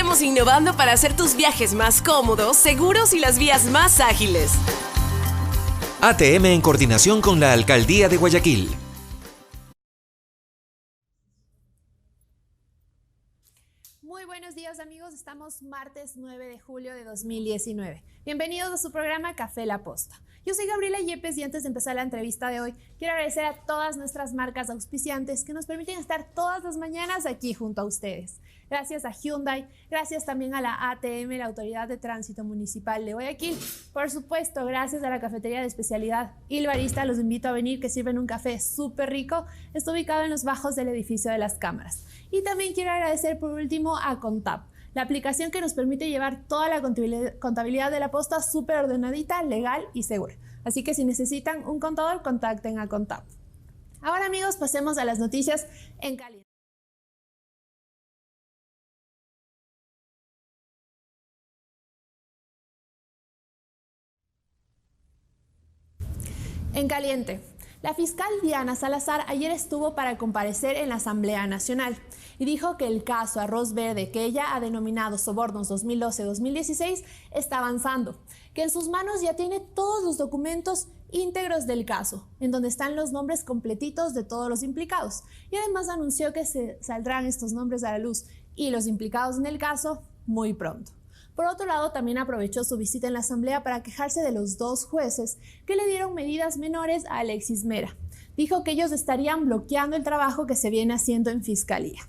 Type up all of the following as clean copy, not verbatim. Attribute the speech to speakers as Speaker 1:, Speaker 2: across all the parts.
Speaker 1: Estamos innovando para hacer tus viajes más cómodos, seguros y las vías más ágiles.
Speaker 2: ATM en coordinación con la Alcaldía de Guayaquil.
Speaker 3: Muy buenos días amigos, estamos martes 9 de julio de 2019. Bienvenidos a su programa Café La Posta. Yo soy Gabriela Yepes y antes de empezar la entrevista de hoy, quiero agradecer a todas nuestras marcas auspiciantes que nos permiten estar todas las mañanas aquí junto a ustedes. Gracias a Hyundai, gracias también a la ATM, la Autoridad de Tránsito Municipal de Guayaquil. Por supuesto, gracias a la cafetería de especialidad Il Barista, los invito a venir que sirven un café súper rico. Está ubicado en los bajos del edificio de las cámaras. Y también quiero agradecer por último a Contap, la aplicación que nos permite llevar toda la contabilidad de la posta súper ordenadita, legal y segura. Así que si necesitan un contador, contacten a Contap. Ahora amigos, pasemos a las noticias en caliente. En caliente, la fiscal Diana Salazar ayer estuvo para comparecer en la Asamblea Nacional y dijo que el caso Arroz Verde, que ella ha denominado Sobornos 2012-2016, está avanzando, que en sus manos ya tiene todos los documentos íntegros del caso, en donde están los nombres completitos de todos los implicados. Y además anunció que se saldrán estos nombres a la luz y los implicados en el caso muy pronto. Por otro lado, también aprovechó su visita en la Asamblea para quejarse de los dos jueces que le dieron medidas menores a Alexis Mera. Dijo que ellos estarían bloqueando el trabajo que se viene haciendo en Fiscalía.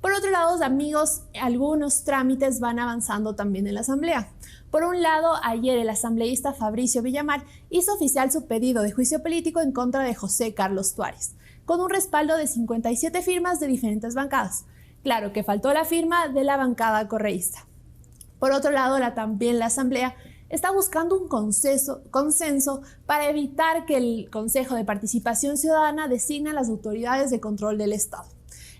Speaker 3: Por otro lado, amigos, algunos trámites van avanzando también en la Asamblea. Por un lado, ayer el asambleísta Fabricio Villamar hizo oficial su pedido de juicio político en contra de José Carlos Tuárez, con un respaldo de 57 firmas de diferentes bancadas. Claro que faltó la firma de la bancada correísta. Por otro lado, también la Asamblea está buscando un consenso para evitar que el Consejo de Participación Ciudadana designe a las autoridades de control del Estado.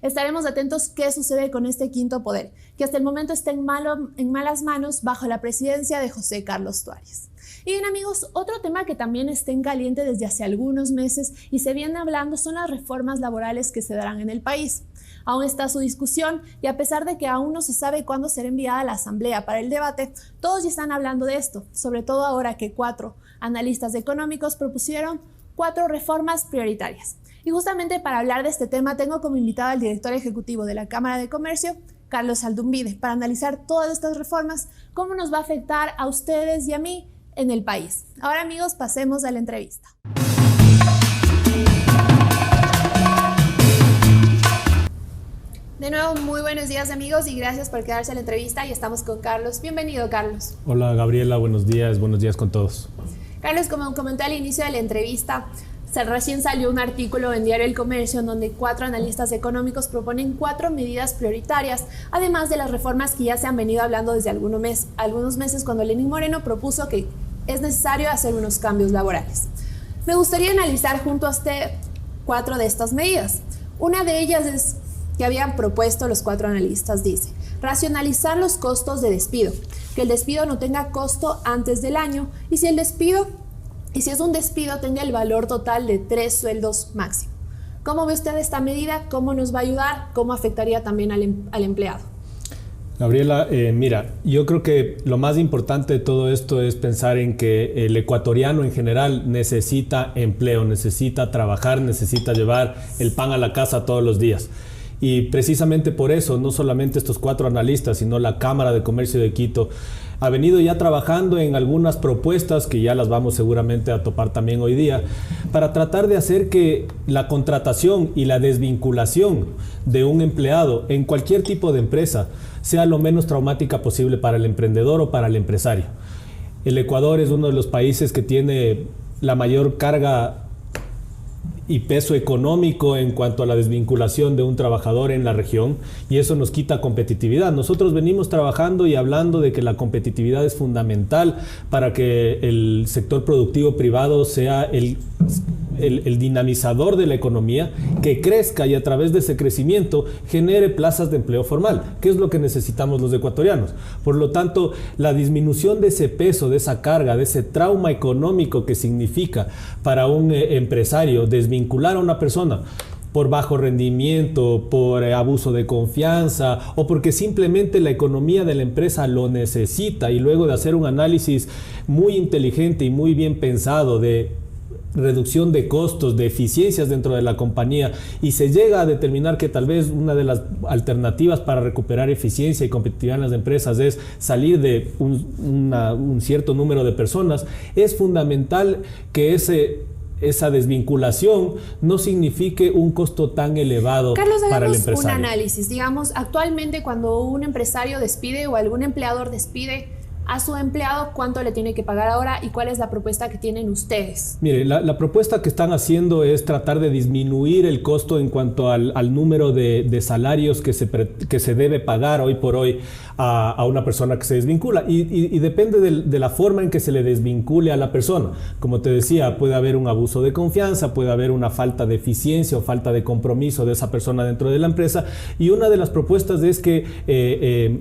Speaker 3: Estaremos atentos qué sucede con este quinto poder, que hasta el momento está en malas manos bajo la presidencia de José Carlos Tuárez. Y bien amigos, otro tema que también está en caliente desde hace algunos meses y se viene hablando son las reformas laborales que se darán en el país. Aún está su discusión y a pesar de que aún no se sabe cuándo será enviada a la Asamblea para el debate, todos ya están hablando de esto, sobre todo ahora que 4 analistas económicos propusieron 4 reformas prioritarias. Y justamente para hablar de este tema tengo como invitado al director ejecutivo de la Cámara de Comercio, Carlos Aldumbide, para analizar todas estas reformas, cómo nos va a afectar a ustedes y a mí en el país. Ahora amigos, pasemos a la entrevista. De nuevo, muy buenos días amigos y gracias por quedarse a la entrevista y estamos con Carlos. Bienvenido Carlos.
Speaker 4: Hola Gabriela, buenos días con todos.
Speaker 3: Carlos, como comenté al inicio de la entrevista, recién salió un artículo en Diario El Comercio en donde 4 analistas económicos proponen 4 medidas prioritarias, además de las reformas que ya se han venido hablando desde algunos meses cuando Lenín Moreno propuso que es necesario hacer unos cambios laborales. Me gustaría analizar junto a usted 4 de estas medidas. Una de ellas es que habían propuesto los 4 analistas, dice, racionalizar los costos de despido, que el despido no tenga costo antes del año y si es un despido tenga el valor total de 3 sueldos máximo. ¿Cómo ve usted esta medida? ¿Cómo nos va a ayudar? ¿Cómo afectaría también al empleado?
Speaker 4: Gabriela, mira, yo creo que lo más importante de todo esto es pensar en que el ecuatoriano en general necesita empleo, necesita trabajar, necesita llevar el pan a la casa todos los días. Y precisamente por eso, no solamente estos 4 analistas, sino la Cámara de Comercio de Quito ha venido ya trabajando en algunas propuestas que ya las vamos seguramente a topar también hoy día, para tratar de hacer que la contratación y la desvinculación de un empleado en cualquier tipo de empresa sea lo menos traumática posible para el emprendedor o para el empresario. El Ecuador es uno de los países que tiene la mayor carga y peso económico en cuanto a la desvinculación de un trabajador en la región y eso nos quita competitividad. Nosotros venimos trabajando y hablando de que la competitividad es fundamental para que el sector productivo privado sea el dinamizador de la economía, que crezca y a través de ese crecimiento genere plazas de empleo formal, que es lo que necesitamos los ecuatorianos. Por lo tanto, la disminución de ese peso, de esa carga, de ese trauma económico que significa para un empresario desvincular a una persona por bajo rendimiento, por abuso de confianza o porque simplemente la economía de la empresa lo necesita, y luego de hacer un análisis muy inteligente y muy bien pensado de reducción de costos, de eficiencias dentro de la compañía, y se llega a determinar que tal vez una de las alternativas para recuperar eficiencia y competitividad en las empresas es salir de un cierto número de personas, es fundamental que esa desvinculación no signifique un costo tan elevado.
Speaker 3: Carlos,
Speaker 4: para el
Speaker 3: hagamos
Speaker 4: empresario.
Speaker 3: un análisis. Digamos, actualmente cuando un empresario despide o algún empleador despide a su empleado, ¿cuánto le tiene que pagar ahora y cuál es la propuesta que tienen ustedes?
Speaker 4: Mire, la propuesta que están haciendo es tratar de disminuir el costo en cuanto al número de salarios que se debe pagar hoy por hoy a una persona que se desvincula, y depende de la forma en que se le desvincule a la persona. Como te decía, puede haber un abuso de confianza, puede haber una falta de eficiencia o falta de compromiso de esa persona dentro de la empresa, y una de las propuestas es que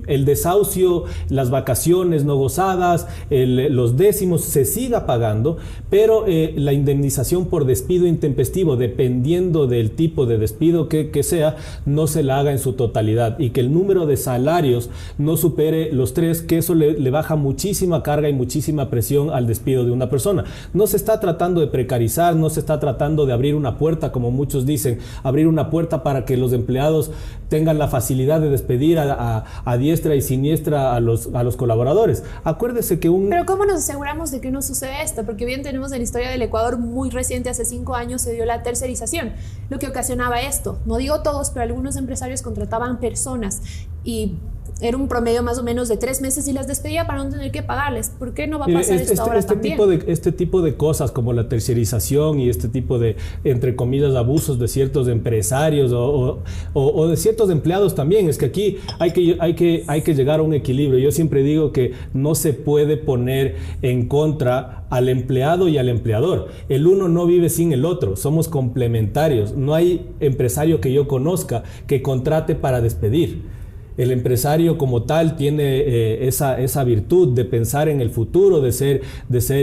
Speaker 4: el desahucio, las vacaciones no gozadas, los décimos se siga pagando, pero la indemnización por despido intempestivo, dependiendo del tipo de despido que sea, no se la haga en su totalidad, y que el número de salarios no supere los 3, que eso le baja muchísima carga y muchísima presión al despido de una persona. No se está tratando de precarizar, no se está tratando de abrir una puerta, como muchos dicen, abrir una puerta para que los empleados tengan la facilidad de despedir a diestra y siniestra a los colaboradores. Acuérdese que
Speaker 3: Pero ¿cómo nos aseguramos de que no sucede esto? Porque bien tenemos en la historia del Ecuador muy reciente, hace 5 años se dio la tercerización, lo que ocasionaba esto. No digo todos, pero algunos empresarios contrataban personas y era un promedio más o menos de 3 meses y las despedía para no tener que pagarles. ¿Por qué no va a pasar esto ahora también?
Speaker 4: Este tipo de cosas como la tercerización y este tipo de, entre comillas, abusos de ciertos empresarios o de ciertos empleados también, es que aquí hay que llegar a un equilibrio. Yo siempre digo que no se puede poner en contra al empleado y al empleador. El uno no vive sin el otro, somos complementarios. No hay empresario que yo conozca que contrate para despedir. El empresario como tal tiene esa virtud de pensar en el futuro, de ser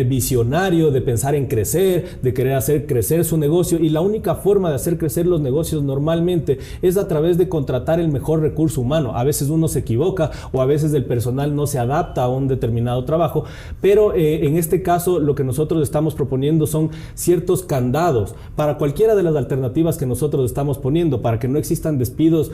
Speaker 4: visionario, de pensar en crecer, de querer hacer crecer su negocio, y la única forma de hacer crecer los negocios normalmente es a través de contratar el mejor recurso humano. A veces uno se equivoca o a veces el personal no se adapta a un determinado trabajo, pero en este caso lo que nosotros estamos proponiendo son ciertos candados para cualquiera de las alternativas que nosotros estamos poniendo, para que no existan despidos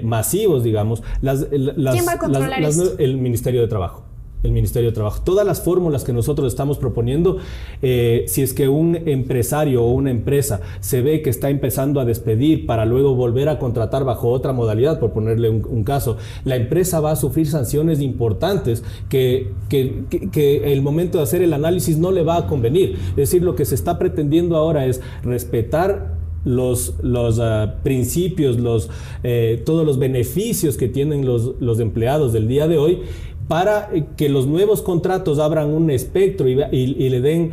Speaker 4: masivos, digamos.
Speaker 3: ¿Quién va a controlar esto?
Speaker 4: El Ministerio de Trabajo. El Ministerio de Trabajo. Todas las fórmulas que nosotros estamos proponiendo, si es que un empresario o una empresa se ve que está empezando a despedir para luego volver a contratar bajo otra modalidad, por ponerle un caso, la empresa va a sufrir sanciones importantes que el momento de hacer el análisis no le va a convenir. Es decir, lo que se está pretendiendo ahora es respetar los principios, todos los beneficios que tienen los empleados del día de hoy, para que los nuevos contratos abran un espectro y le den,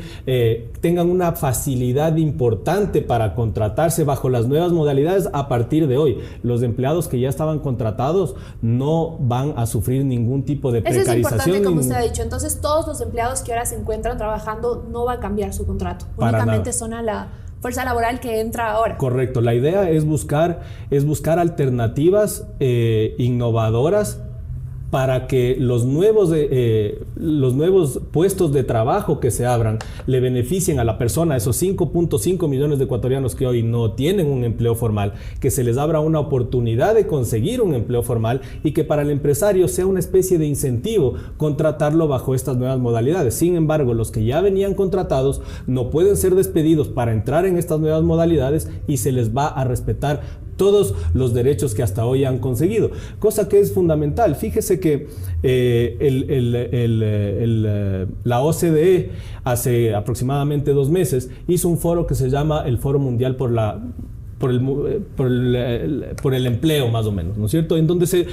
Speaker 4: tengan una facilidad importante para contratarse bajo las nuevas modalidades a partir de hoy. Los empleados que ya estaban contratados no van a sufrir ningún tipo de precarización.
Speaker 3: Eso es importante, como usted ha dicho. Entonces, todos los empleados que ahora se encuentran trabajando no va a cambiar su contrato. Únicamente son a la fuerza laboral que entra ahora.
Speaker 4: Correcto. La idea es buscar alternativas innovadoras para que los nuevos puestos de trabajo que se abran le beneficien a la persona, esos 5.5 millones de ecuatorianos que hoy no tienen un empleo formal, que se les abra una oportunidad de conseguir un empleo formal, y que para el empresario sea una especie de incentivo contratarlo bajo estas nuevas modalidades. Sin embargo, los que ya venían contratados no pueden ser despedidos para entrar en estas nuevas modalidades, y se les va a respetar todos los derechos que hasta hoy han conseguido, cosa que es fundamental. Fíjese que la OCDE hace aproximadamente 2 meses hizo un foro que se llama el Foro Mundial por el empleo, más o menos, ¿no es cierto? En donde se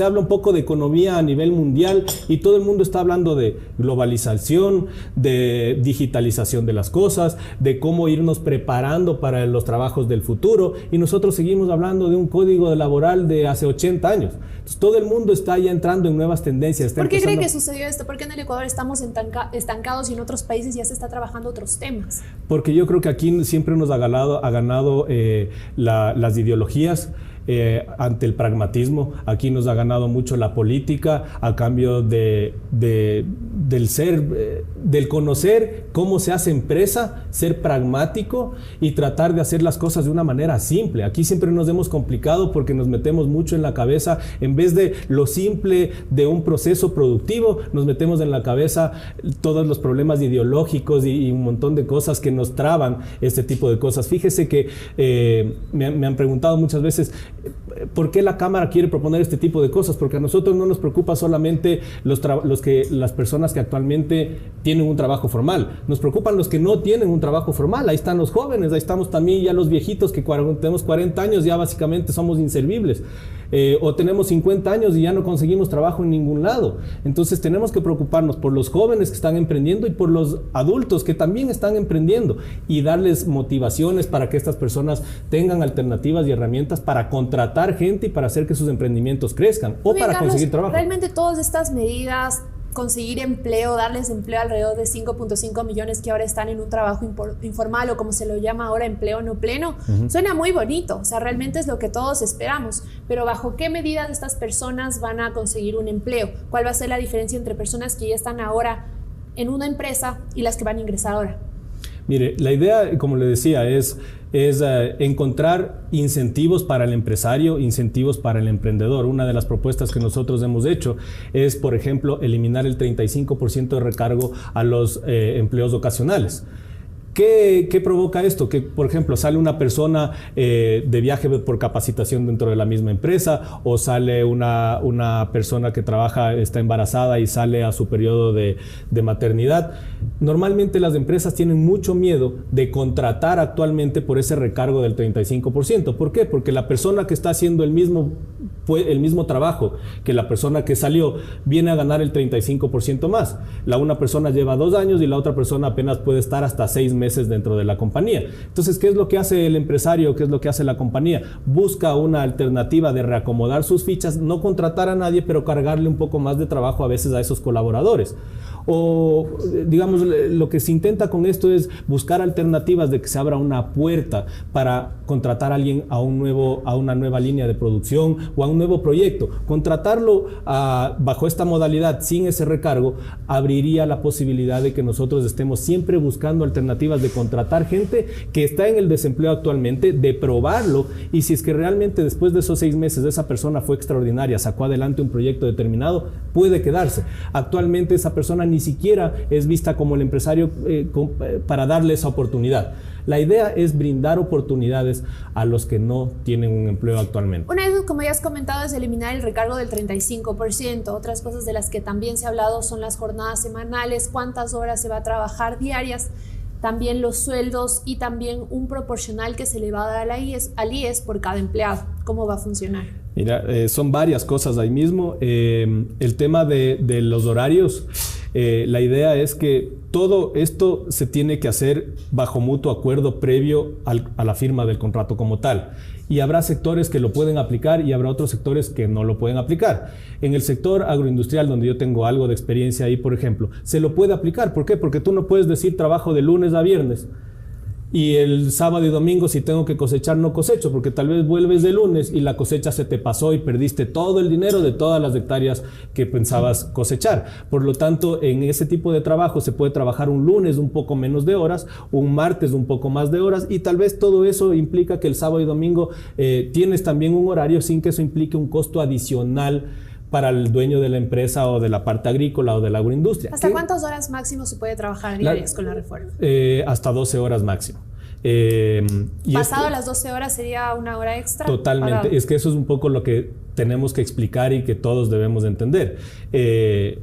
Speaker 4: habla un poco de economía a nivel mundial, y todo el mundo está hablando de globalización, de digitalización de las cosas, de cómo irnos preparando para los trabajos del futuro, y nosotros seguimos hablando de un código laboral de hace 80 años. Entonces, todo el mundo está ya entrando en nuevas tendencias.
Speaker 3: ¿Por qué cree que sucedió esto? ¿Por qué en el Ecuador estamos estancados y en otros países ya se está trabajando otros temas?
Speaker 4: Porque yo creo que aquí siempre nos ha ganado ganado las ideologías ante el pragmatismo. Aquí nos ha ganado mucho la política a cambio del conocer cómo se hace empresa, ser pragmático y tratar de hacer las cosas de una manera simple. Aquí siempre nos hemos complicado porque nos metemos mucho en la cabeza, en vez de lo simple de un proceso productivo, nos metemos en la cabeza todos los problemas ideológicos y un montón de cosas que nos traban este tipo de cosas. Fíjese que me han preguntado muchas veces ¿por qué la Cámara quiere proponer este tipo de cosas? Porque a nosotros no nos preocupa solamente las personas que actualmente tienen un trabajo formal. Nos preocupan los que no tienen un trabajo formal. Ahí están los jóvenes, ahí estamos también ya los viejitos que tenemos 40 años, ya básicamente somos inservibles. O tenemos 50 años y ya no conseguimos trabajo en ningún lado. Entonces tenemos que preocuparnos por los jóvenes que están emprendiendo y por los adultos que también están emprendiendo y darles motivaciones para que estas personas tengan alternativas y herramientas para contratar gente y para hacer que sus emprendimientos crezcan o para conseguir trabajo.
Speaker 3: Realmente todas estas medidas, conseguir empleo, darles empleo alrededor de 5.5 millones que ahora están en un trabajo informal o como se lo llama ahora empleo no pleno, suena muy bonito, o sea, realmente es lo que todos esperamos, pero ¿bajo qué medidas estas personas van a conseguir un empleo? ¿Cuál va a ser la diferencia entre personas que ya están ahora en una empresa y las que van a ingresar ahora?
Speaker 4: Mire, la idea, como le decía, es encontrar incentivos para el empresario, incentivos para el emprendedor. Una de las propuestas que nosotros hemos hecho es, por ejemplo, eliminar el 35% de recargo a los empleos ocasionales. ¿Qué provoca esto? Que, por ejemplo, sale una persona de viaje por capacitación dentro de la misma empresa, o sale una persona que trabaja, está embarazada y sale a su periodo de maternidad. Normalmente las empresas tienen mucho miedo de contratar actualmente por ese recargo del 35%. ¿Por qué? Porque la persona que está haciendo el mismo trabajo que la persona que salió viene a ganar el 35% más. Una persona lleva 2 años y la otra persona apenas puede estar hasta 6 meses dentro de la compañía. Entonces, ¿qué es lo que hace el empresario? ¿Qué es lo que hace la compañía? Busca una alternativa de reacomodar sus fichas, no contratar a nadie, pero cargarle un poco más de trabajo a veces a esos colaboradores. O, digamos, lo que se intenta con esto es buscar alternativas de que se abra una puerta para contratar a alguien a una nueva línea de producción o a un nuevo proyecto. Contratarlo bajo esta modalidad sin ese recargo abriría la posibilidad de que nosotros estemos siempre buscando alternativas de contratar gente que está en el desempleo actualmente, de probarlo, y si es que realmente después de esos 6 meses esa persona fue extraordinaria, sacó adelante un proyecto determinado, puede quedarse. Actualmente esa persona ni siquiera es vista como el empresario para darle esa oportunidad. La idea es brindar oportunidades a los que no tienen un empleo actualmente.
Speaker 3: Una vez, como ya has comentado, es eliminar el recargo del 35%. Otras cosas de las que también se ha hablado son las jornadas semanales, cuántas horas se va a trabajar diarias, también los sueldos y también un proporcional que se le va a dar al IES por cada empleado. ¿Cómo va a funcionar?
Speaker 4: Mira, son varias cosas ahí mismo. El tema de los horarios, la idea es que todo esto se tiene que hacer bajo mutuo acuerdo previo a la firma del contrato como tal. Y habrá sectores que lo pueden aplicar y habrá otros sectores que no lo pueden aplicar. En el sector agroindustrial, donde yo tengo algo de experiencia ahí, por ejemplo, se lo puede aplicar. ¿Por qué? Porque tú no puedes decir trabajo de lunes a viernes y el sábado y domingo, si tengo que cosechar, no cosecho, porque tal vez vuelves de lunes y la cosecha se te pasó y perdiste todo el dinero de todas las hectáreas que pensabas cosechar. Por lo tanto, en ese tipo de trabajo se puede trabajar un lunes un poco menos de horas, un martes un poco más de horas, y tal vez todo eso implica que el sábado y domingo tienes también un horario sin que eso implique un costo adicional para el dueño de la empresa o de la parte agrícola o de la agroindustria.
Speaker 3: ¿Hasta cuántas horas máximo se puede trabajar diarias con la reforma?
Speaker 4: Hasta 12 horas máximo.
Speaker 3: Pasado las 12 horas sería una hora extra.
Speaker 4: Totalmente. Pagado. Es que eso es un poco lo que tenemos que explicar y que todos debemos de entender.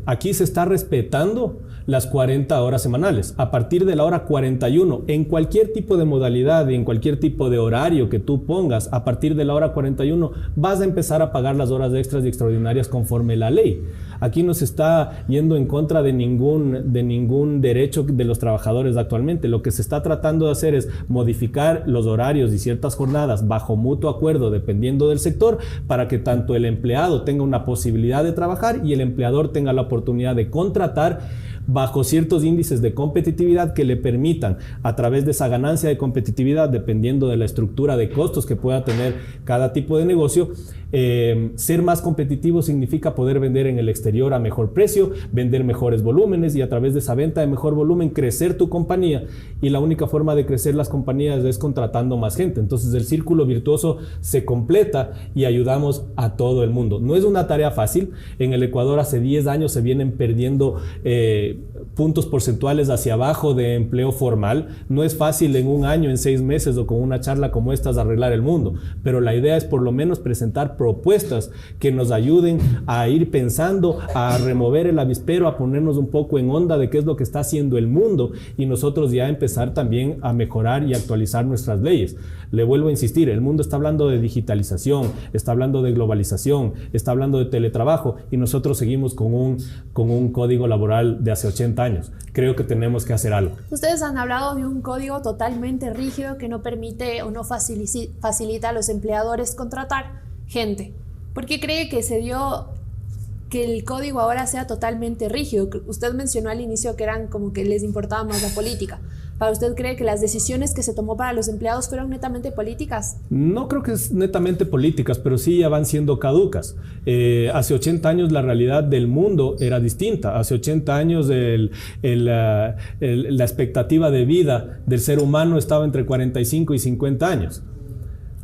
Speaker 4: Aquí se está respetando las 40 horas semanales. A partir de la hora 41, en cualquier tipo de modalidad y en cualquier tipo de horario que tú pongas, a partir de la hora 41 vas a empezar a pagar las horas extras y extraordinarias conforme la ley. Aquí no se está yendo en contra de ningún derecho de los trabajadores actualmente. Lo que se está tratando de hacer es modificar los horarios y ciertas jornadas bajo mutuo acuerdo dependiendo del sector, para que tanto el empleado tenga una posibilidad de trabajar y el empleador tenga la oportunidad de contratar bajo ciertos índices de competitividad que le permitan, a través de esa ganancia de competitividad, dependiendo de la estructura de costos que pueda tener cada tipo de negocio, ser más competitivo significa poder vender en el exterior a mejor precio, vender mejores volúmenes y a través de esa venta de mejor volumen crecer tu compañía. Y la única forma de crecer las compañías es contratando más gente. Entonces el círculo virtuoso se completa y ayudamos a todo el mundo. No es una tarea fácil. En el Ecuador hace 10 años se vienen perdiendo puntos porcentuales hacia abajo de empleo formal. No es fácil en un año, en 6 meses o con una charla como esta arreglar el mundo, pero la idea es por lo menos presentar propuestas que nos ayuden a ir pensando, a remover el avispero, a ponernos un poco en onda de qué es lo que está haciendo el mundo y nosotros ya empezar también a mejorar y actualizar nuestras leyes. Le vuelvo a insistir, el mundo está hablando de digitalización, está hablando de globalización, está hablando de teletrabajo y nosotros seguimos con un código laboral de hace 80 años. Creo que tenemos que hacer algo.
Speaker 3: Ustedes han hablado de un código totalmente rígido que no permite o no facilita a los empleadores contratar gente. ¿Por qué cree que se dio que el código ahora sea totalmente rígido? Usted mencionó al inicio que eran como que les importaba más la política. ¿Para usted cree que las decisiones que se tomó para los empleados fueron netamente políticas? No creo que es netamente políticas, pero sí ya van siendo caducas. Hace 80 años la realidad del mundo era distinta. Hace 80 años la expectativa de vida del ser humano estaba entre 45 y 50 años.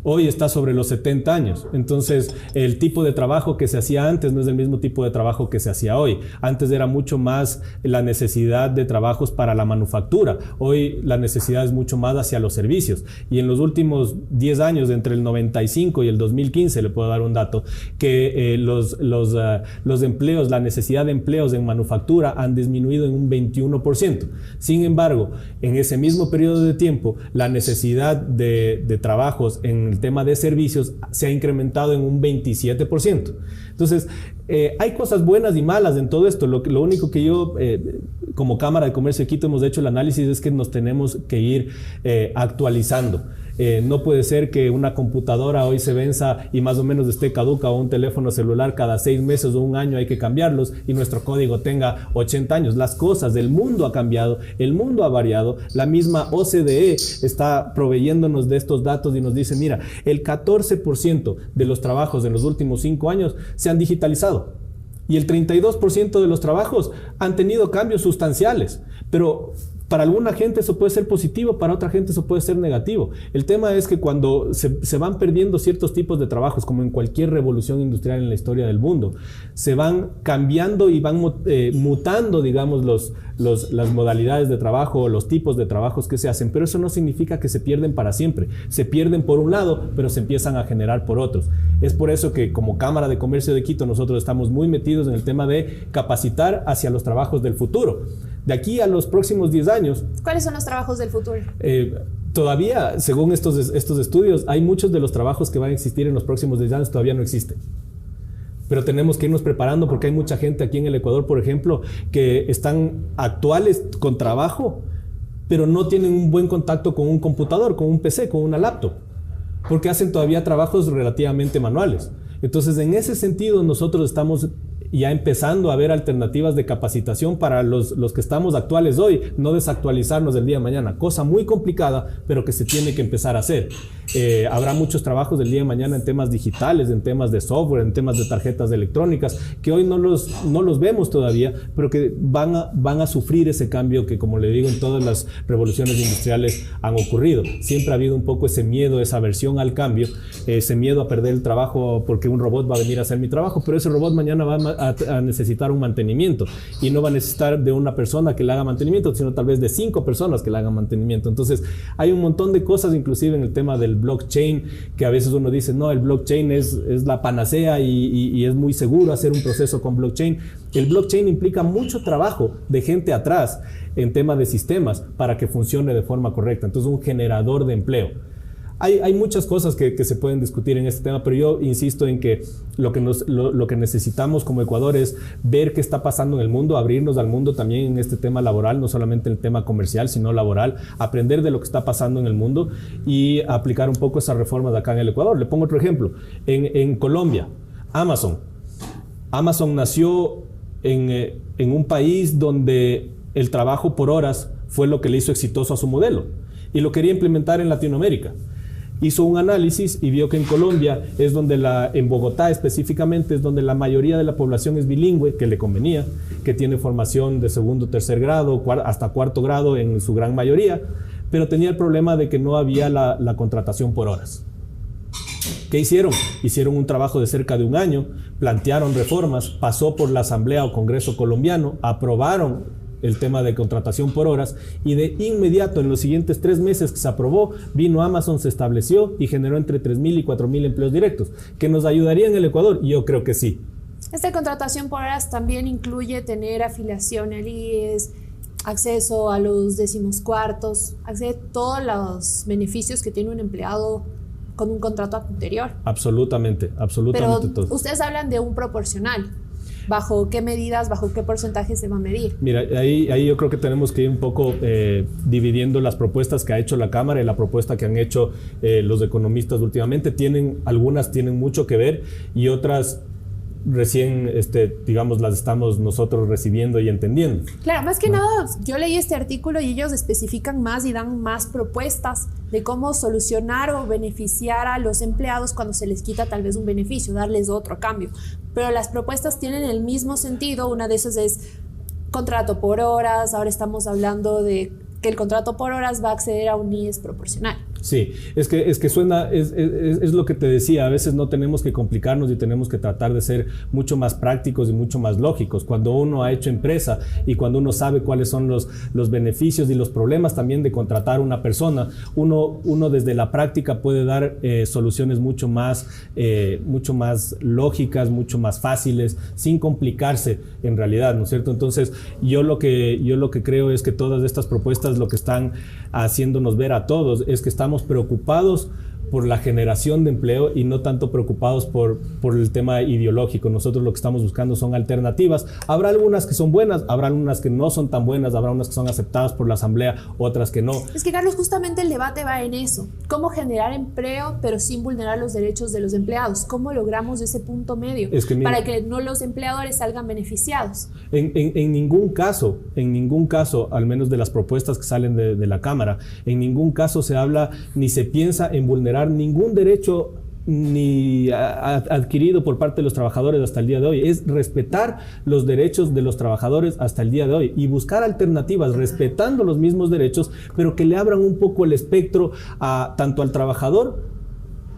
Speaker 3: Hoy está sobre los 70 años. Entonces, el tipo de trabajo que se hacía antes no es el mismo tipo de trabajo que se hacía hoy. Antes era mucho más la necesidad de trabajos para la manufactura. Hoy la necesidad es mucho más hacia los servicios. Y en los últimos 10 años, entre el 95 y el 2015, le puedo dar un dato, que los empleos, la necesidad de empleos en manufactura han disminuido en un 21%. Sin embargo, en ese mismo periodo de tiempo, la necesidad de trabajos en el tema de servicios se ha incrementado en un 27%. Entonces, hay cosas buenas y malas en todo esto. Lo único que yo, como Cámara de Comercio de Quito, hemos hecho el análisis es que nos tenemos que ir actualizando. No puede ser que una computadora hoy se venza y más o menos esté caduca, o un teléfono celular cada 6 meses o un año hay que cambiarlos y nuestro código tenga 80 años. Las cosas, el mundo ha cambiado, el mundo ha variado. La misma OCDE está proveyéndonos de estos datos y nos dice, mira, el 14% de los trabajos en los últimos 5 años se han digitalizado y el 32% de los trabajos han tenido cambios sustanciales, pero para alguna gente eso puede ser positivo, para otra gente eso puede ser negativo. El tema es que cuando se van perdiendo ciertos tipos de trabajos, como en cualquier revolución industrial en la historia del mundo, se van cambiando y van mutando, digamos, las modalidades de trabajo o los tipos de trabajos que se hacen, pero eso no significa que se pierden para siempre. Se pierden por un lado, pero se empiezan a generar por otros. Es por eso que como Cámara de Comercio de Quito nosotros estamos muy metidos en el tema de capacitar hacia los trabajos del futuro. De aquí a los próximos 10 años. ¿Cuáles son los trabajos del futuro?
Speaker 4: Todavía, según estos estudios, hay muchos de los trabajos que van a existir en los próximos 10 años todavía no existen. Pero tenemos que irnos preparando porque hay mucha gente aquí en el Ecuador, por ejemplo, que están actuales con trabajo, pero no tienen un buen contacto con un computador, con un PC, con una laptop, porque hacen todavía trabajos relativamente manuales. Entonces, en ese sentido, nosotros estamos ya empezando a ver alternativas de capacitación para los que estamos actuales hoy, no desactualizarnos del día de mañana, cosa muy complicada, pero que se tiene que empezar a hacer. Habrá muchos trabajos del día de mañana en temas digitales, en temas de software, en temas de tarjetas electrónicas, que hoy no los vemos todavía, pero que van a sufrir ese cambio que, como le digo, en todas las revoluciones industriales han ocurrido. Siempre ha habido un poco ese miedo, esa aversión al cambio, ese miedo a perder el trabajo porque un robot va a venir a hacer mi trabajo, pero ese robot mañana va a necesitar un mantenimiento y no va a necesitar de una persona que le haga mantenimiento, sino tal vez de 5 personas que le hagan mantenimiento. Entonces hay un montón de cosas, inclusive en el tema del blockchain, que a veces uno dice, no, el blockchain es la panacea y es muy seguro hacer un proceso con blockchain. El blockchain implica mucho trabajo de gente atrás en tema de sistemas para que funcione de forma correcta. Entonces, un generador de empleo. Hay muchas cosas que se pueden discutir en este tema, pero yo insisto en que lo que necesitamos como Ecuador es ver qué está pasando en el mundo, abrirnos al mundo también en este tema laboral, no solamente en el tema comercial, sino laboral, aprender de lo que está pasando en el mundo y aplicar un poco esas reformas acá en el Ecuador. Le pongo otro ejemplo. En Colombia, Amazon nació en un país donde el trabajo por horas fue lo que le hizo exitoso a su modelo y lo quería implementar en Latinoamérica. Hizo un análisis y vio que en Colombia es donde en Bogotá específicamente es donde la mayoría de la población es bilingüe, que le convenía, que tiene formación de segundo, tercer grado, hasta cuarto grado en su gran mayoría, pero tenía el problema de que no había la contratación por horas. ¿Qué hicieron? Hicieron un trabajo de cerca de un año, plantearon reformas, pasó por la Asamblea o Congreso colombiano, aprobaron el tema de contratación por horas y de inmediato en los siguientes 3 meses que se aprobó, vino Amazon, se estableció y generó entre 3.000 y 4.000 empleos directos, que nos ayudaría en el Ecuador. Yo creo que sí.
Speaker 3: Esta contratación por horas también incluye tener afiliación al IES, acceso a los 14º, acceso a todos los beneficios que tiene un empleado con un contrato anterior.
Speaker 4: Absolutamente
Speaker 3: Pero
Speaker 4: todo.
Speaker 3: Ustedes hablan de un proporcional. ¿Bajo qué medidas, bajo qué porcentaje se va a medir?
Speaker 4: Mira, ahí yo creo que tenemos que ir un poco dividiendo las propuestas que ha hecho la Cámara y la propuesta que han hecho los economistas últimamente. Algunas tienen mucho que ver y otras recién, digamos, las estamos nosotros recibiendo y entendiendo.
Speaker 3: Claro, más que nada, yo leí este artículo y ellos especifican más y dan más propuestas de cómo solucionar o beneficiar a los empleados cuando se les quita tal vez un beneficio, darles otro a cambio. Pero las propuestas tienen el mismo sentido. Una de esas es contrato por horas. Ahora estamos hablando de que el contrato por horas va a acceder a un IES proporcional.
Speaker 4: Sí, es que suena, es lo que te decía, a veces no tenemos que complicarnos y tenemos que tratar de ser mucho más prácticos y mucho más lógicos. Cuando uno ha hecho empresa y cuando uno sabe cuáles son los beneficios y los problemas también de contratar a una persona, uno desde la práctica puede dar soluciones mucho más lógicas, mucho más fáciles, sin complicarse en realidad, ¿no es cierto? Entonces, yo lo que creo es que todas estas propuestas lo que están haciéndonos ver a todos es que estamos preocupados por la generación de empleo y no tanto preocupados por el tema ideológico. Nosotros lo que estamos buscando son alternativas. Habrá algunas que son buenas, habrá algunas que no son tan buenas, habrá unas que son aceptadas por la Asamblea, otras que no.
Speaker 3: Es que, Carlos, justamente el debate va en eso. ¿Cómo generar empleo pero sin vulnerar los derechos de los empleados? ¿Cómo logramos ese punto medio para que no los empleadores salgan beneficiados?
Speaker 4: En ningún caso, al menos de las propuestas que salen de la Cámara, en ningún caso se habla ni se piensa en vulnerar ningún derecho ni adquirido por parte de los trabajadores hasta el día de hoy. Es respetar los derechos de los trabajadores hasta el día de hoy y buscar alternativas respetando los mismos derechos, pero que le abran un poco el espectro tanto al trabajador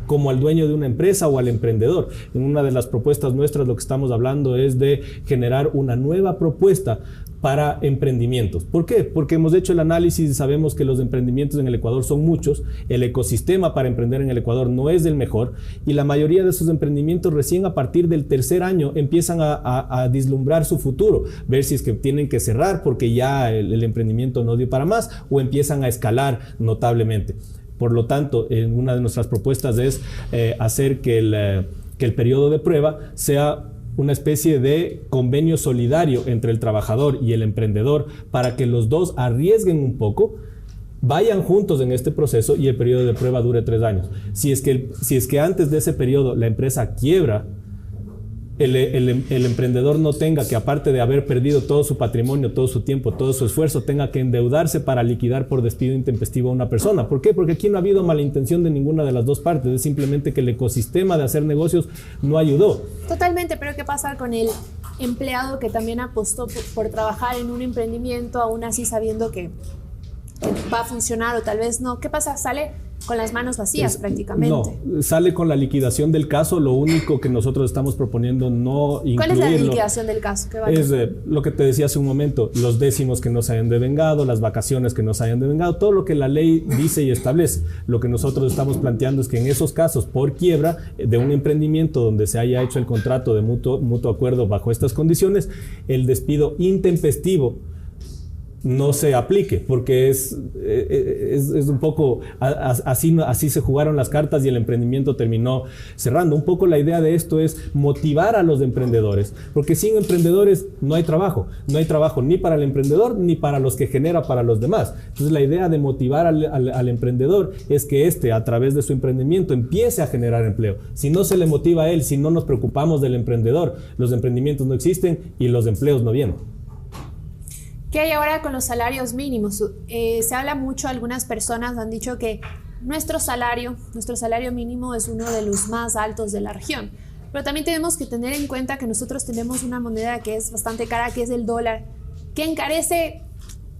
Speaker 4: como al dueño de una empresa o al emprendedor. En una de las propuestas nuestras lo que estamos hablando es de generar una nueva propuesta para emprendimientos. ¿Por qué? Porque hemos hecho el análisis y sabemos que los emprendimientos en el Ecuador son muchos, el ecosistema para emprender en el Ecuador no es el mejor y la mayoría de esos emprendimientos recién a partir del 3er año empiezan a vislumbrar su futuro, ver si es que tienen que cerrar porque ya el emprendimiento no dio para más o empiezan a escalar notablemente. Por lo tanto, una de nuestras propuestas es hacer que el periodo de prueba sea una especie de convenio solidario entre el trabajador y el emprendedor para que los dos arriesguen un poco, vayan juntos en este proceso y el periodo de prueba dure 3 años. Si es que antes de ese periodo la empresa quiebra, el emprendedor no tenga que, aparte de haber perdido todo su patrimonio, todo su tiempo, todo su esfuerzo, tenga que endeudarse para liquidar por despido intempestivo a una persona. ¿Por qué? Porque aquí no ha habido mala intención de ninguna de las dos partes, es simplemente que el ecosistema de hacer negocios no ayudó.
Speaker 3: Totalmente, pero ¿qué pasa con el empleado que también apostó por trabajar en un emprendimiento, aún así sabiendo que va a funcionar o tal vez no? ¿Qué pasa? Sale con las manos vacías prácticamente.
Speaker 4: No, sale con la liquidación del caso. Lo único que nosotros estamos proponiendo no incluirlo.
Speaker 3: ¿Cuál es la liquidación del caso?
Speaker 4: Es lo que te decía hace un momento, los décimos que no se hayan devengado, las vacaciones que no se hayan devengado, todo lo que la ley dice y establece. Lo que nosotros estamos planteando es que en esos casos, por quiebra de un emprendimiento donde se haya hecho el contrato de mutuo acuerdo bajo estas condiciones, el despido intempestivo no se aplique, porque es un poco así se jugaron las cartas y el emprendimiento terminó cerrando. Un poco la idea de esto es motivar a los emprendedores, porque sin emprendedores no hay trabajo ni para el emprendedor ni para los que genera para los demás. Entonces la idea de motivar al emprendedor es que a través de su emprendimiento empiece a generar empleo. Si no se le motiva a él, si no nos preocupamos del emprendedor, los emprendimientos no existen y los empleos no vienen.
Speaker 3: ¿Qué hay ahora con los salarios mínimos? Se habla mucho, algunas personas han dicho que nuestro salario mínimo es uno de los más altos de la región. Pero también tenemos que tener en cuenta que nosotros tenemos una moneda que es bastante cara, que es el dólar, que encarece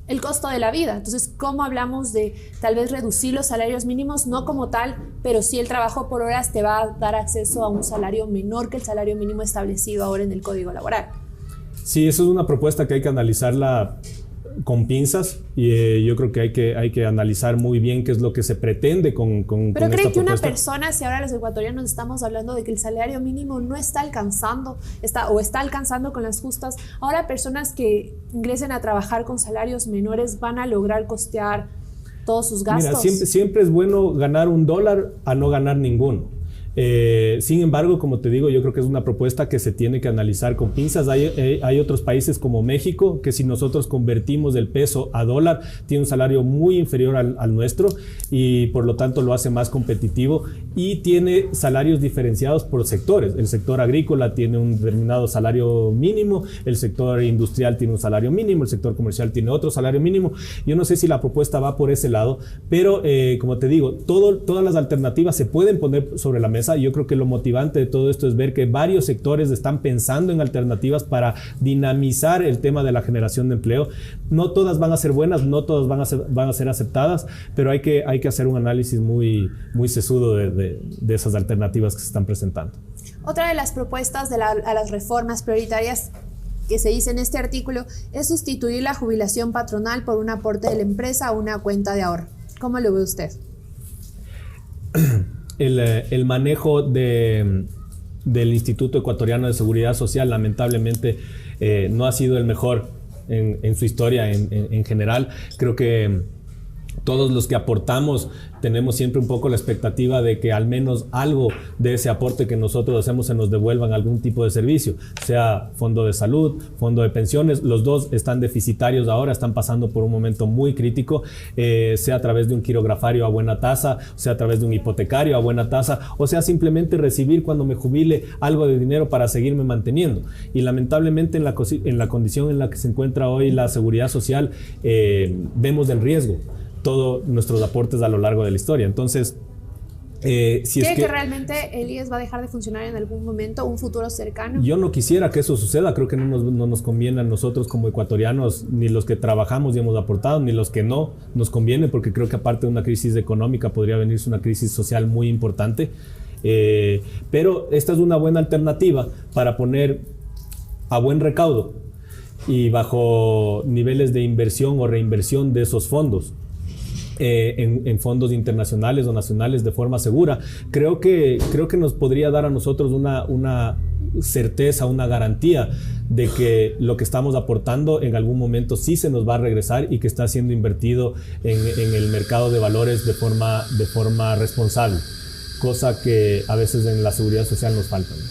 Speaker 3: el costo de la vida. Entonces, ¿cómo hablamos de tal vez reducir los salarios mínimos? No como tal, pero sí el trabajo por horas te va a dar acceso a un salario menor que el salario mínimo establecido ahora en el Código Laboral.
Speaker 4: Sí, eso es una propuesta que hay que analizarla con pinzas y yo creo que hay que analizar muy bien qué es lo que se pretende con esta propuesta.
Speaker 3: ¿Pero cree que una persona, si ahora los ecuatorianos estamos hablando de que el salario mínimo no está alcanzando, está alcanzando con las justas, ahora personas que ingresen a trabajar con salarios menores van a lograr costear todos sus gastos?
Speaker 4: Mira, siempre es bueno ganar $1 a no ganar ninguno. Sin embargo, como te digo, yo creo que es una propuesta que se tiene que analizar con pinzas. Hay otros países como México, que si nosotros convertimos el peso a dólar, tiene un salario muy inferior al nuestro y por lo tanto lo hace más competitivo y tiene salarios diferenciados por sectores. El sector agrícola tiene un determinado salario mínimo, el sector industrial tiene un salario mínimo, el sector comercial tiene otro salario mínimo. Yo no sé si la propuesta va por ese lado, pero como te digo, todas las alternativas se pueden poner sobre la mesa. Yo creo que lo motivante de todo esto es ver que varios sectores están pensando en alternativas para dinamizar el tema de la generación de empleo. No todas van a ser buenas, no todas van a ser aceptadas, pero hay que hacer un análisis muy sesudo de esas alternativas que se están presentando.
Speaker 3: Otra de las propuestas a las reformas prioritarias que se dice en este artículo es sustituir la jubilación patronal por un aporte de la empresa a una cuenta de ahorro. ¿Cómo lo ve usted?
Speaker 4: El manejo del Instituto Ecuatoriano de Seguridad Social lamentablemente no ha sido el mejor en su historia en general. Creo que todos los que aportamos tenemos siempre un poco la expectativa de que al menos algo de ese aporte que nosotros hacemos se nos devuelva en algún tipo de servicio, sea fondo de salud, fondo de pensiones. Los dos están deficitarios ahora, están pasando por un momento muy crítico, sea a través de un quirografario a buena tasa, sea a través de un hipotecario a buena tasa, o sea simplemente recibir cuando me jubile algo de dinero para seguirme manteniendo. Y lamentablemente en la condición en la que se encuentra hoy la seguridad social, vemos el riesgo todos nuestros aportes a lo largo de la historia. Entonces,
Speaker 3: ¿Cree que realmente el IES va a dejar de funcionar en algún momento, un futuro cercano?
Speaker 4: Yo no quisiera que eso suceda. Creo que no nos conviene a nosotros como ecuatorianos, ni los que trabajamos y hemos aportado, ni los que no nos conviene, porque creo que aparte de una crisis económica podría venirse una crisis social muy importante. Pero esta es una buena alternativa para poner a buen recaudo y bajo niveles de inversión o reinversión de esos fondos en fondos internacionales o nacionales de forma segura. Creo que nos podría dar a nosotros una certeza, una garantía de que lo que estamos aportando en algún momento sí se nos va a regresar y que está siendo invertido en el mercado de valores de forma responsable, cosa que a veces en la seguridad social nos falta, ¿no?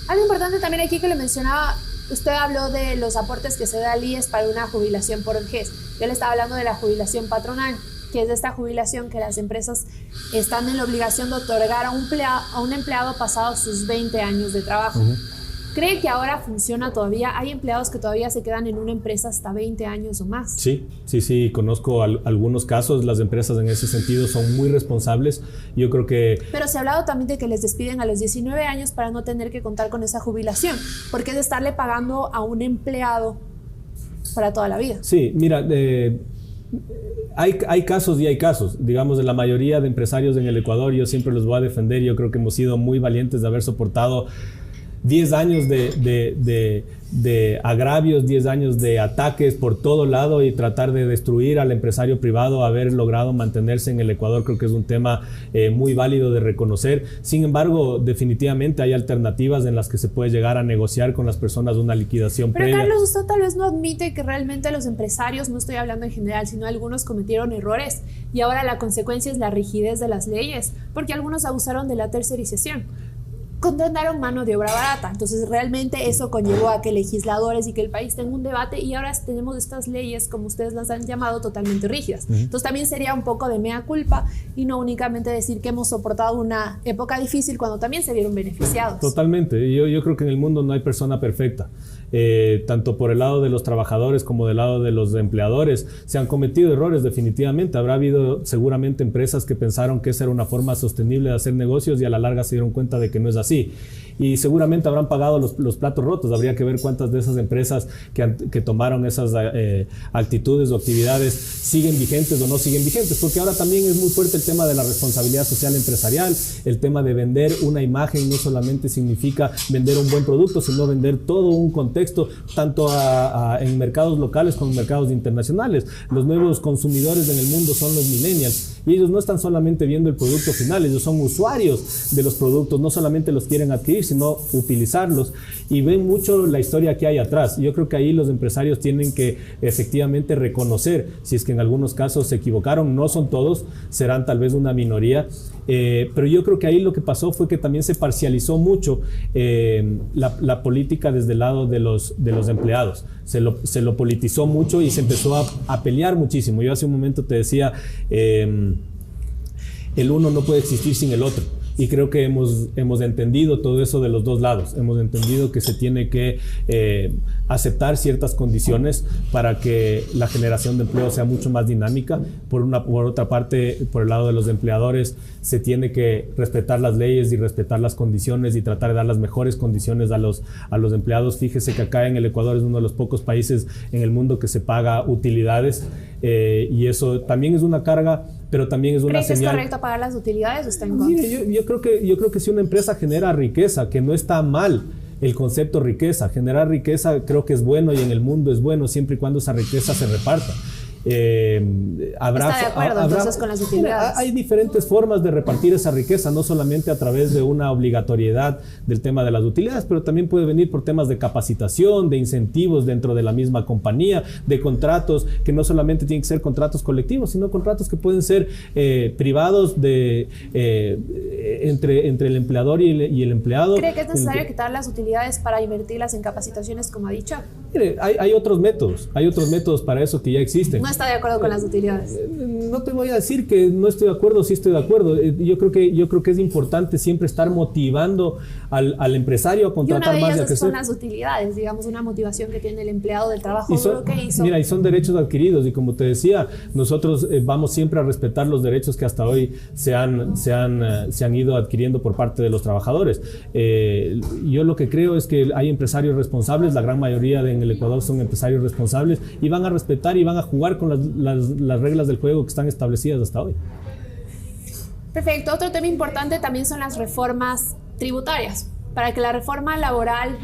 Speaker 3: Algo importante también aquí que le mencionaba, usted habló de los aportes que se da al IES para una jubilación por vejez. Yo le estaba hablando de la jubilación patronal, que es de esta jubilación que las empresas están en la obligación de otorgar a un empleado pasado sus 20 años de trabajo. ¿Cree que ahora funciona todavía? ¿Hay empleados que todavía se quedan en una empresa hasta 20 años o más? Sí,
Speaker 4: conozco algunos casos. Las empresas en ese sentido son muy responsables. Yo creo que...
Speaker 3: Pero se ha hablado también de que les despiden a los 19 años para no tener que contar con esa jubilación, porque es de estarle pagando a un empleado para toda la vida.
Speaker 4: Sí, mira, hay casos y hay casos. Digamos, de la mayoría de empresarios en el Ecuador, yo siempre los voy a defender. Yo creo que hemos sido muy valientes de haber soportado 10 años de agravios, 10 años de ataques por todo lado y tratar de destruir al empresario privado. Haber logrado mantenerse en el Ecuador creo que es un tema muy válido de reconocer. Sin embargo, definitivamente hay alternativas en las que se puede llegar a negociar con las personas una liquidación previa.
Speaker 3: Pero Carlos, usted tal vez no admite que realmente los empresarios, no estoy hablando en general, sino algunos cometieron errores y ahora la consecuencia es la rigidez de las leyes, porque algunos abusaron de la tercerización. Contrataron mano de obra barata. Entonces realmente eso conllevó a que legisladores y que el país tenga un debate y ahora tenemos estas leyes, como ustedes las han llamado, totalmente rígidas. Entonces también sería un poco de mea culpa y no únicamente decir que hemos soportado una época difícil cuando también se vieron beneficiados.
Speaker 4: Totalmente. Yo creo que en el mundo no hay persona perfecta. tanto por el lado de los trabajadores como del lado de los empleadores. Se han cometido errores definitivamente. Habrá habido seguramente empresas que pensaron que esa era una forma sostenible de hacer negocios y a la larga se dieron cuenta de que no es así. Y seguramente habrán pagado los platos rotos. Habría que ver cuántas de esas empresas que tomaron esas actitudes o actividades siguen vigentes o no siguen vigentes, porque ahora también es muy fuerte el tema de la responsabilidad social empresarial. El tema de vender una imagen no solamente significa vender un buen producto, sino vender todo un contexto, tanto en mercados locales como en mercados internacionales. Los nuevos consumidores en el mundo son los millennials, y ellos no están solamente viendo el producto final, ellos son usuarios de los productos, no solamente los quieren adquirir, sino utilizarlos, y ven mucho la historia que hay atrás. Yo creo que ahí los empresarios tienen que efectivamente reconocer si es que en algunos casos se equivocaron. No son todos, serán tal vez una minoría, pero yo creo que ahí lo que pasó fue que también se parcializó mucho la política desde el lado de los empleados. Se lo politizó mucho y se empezó a pelear muchísimo. Yo hace un momento te decía, el uno no puede existir sin el otro. Y creo que hemos entendido todo eso de los dos lados. Hemos entendido que se tiene que aceptar ciertas condiciones para que la generación de empleo sea mucho más dinámica. Por otra parte, por el lado de los empleadores, se tiene que respetar las leyes y respetar las condiciones y tratar de dar las mejores condiciones a los empleados. Fíjese que acá en el Ecuador es uno de los pocos países en el mundo que se paga utilidades, y eso también es una carga, pero también es una señal.
Speaker 3: ¿Cree que es correcto pagar las utilidades o está en contra?
Speaker 4: Mire, yo creo que si una empresa genera riqueza, que no está mal el concepto riqueza, generar riqueza creo que es bueno y en el mundo es bueno siempre y cuando esa riqueza se reparta.
Speaker 3: ¿Está de acuerdo entonces con las utilidades?
Speaker 4: Hay diferentes formas de repartir esa riqueza, no solamente a través de una obligatoriedad del tema de las utilidades, pero también puede venir por temas de capacitación, de incentivos dentro de la misma compañía, de contratos que no solamente tienen que ser contratos colectivos, sino contratos que pueden ser privados entre el empleador y el empleado.
Speaker 3: ¿Cree que es necesario quitar las utilidades para invertirlas en capacitaciones, como ha dicho?
Speaker 4: Mire, hay otros métodos para eso que ya existen.
Speaker 3: ¿No está de acuerdo con las utilidades?
Speaker 4: No te voy a decir que no estoy de acuerdo, sí estoy de acuerdo. Yo creo que es importante siempre estar motivando al empresario a contratar más y a crecer.
Speaker 3: Son las utilidades, digamos, una motivación que tiene el empleado del trabajo duro que hizo.
Speaker 4: Mira, y son derechos adquiridos, y como te decía, nosotros vamos siempre a respetar los derechos que hasta hoy se han ido adquiriendo por parte de los trabajadores. Yo lo que creo es que hay empresarios responsables, la gran mayoría en el Ecuador son empresarios responsables, y van a respetar y van a jugar con las reglas del juego que están establecidas hasta hoy.
Speaker 3: Perfecto. Otro tema importante también son las reformas tributarias. Para que la reforma laboral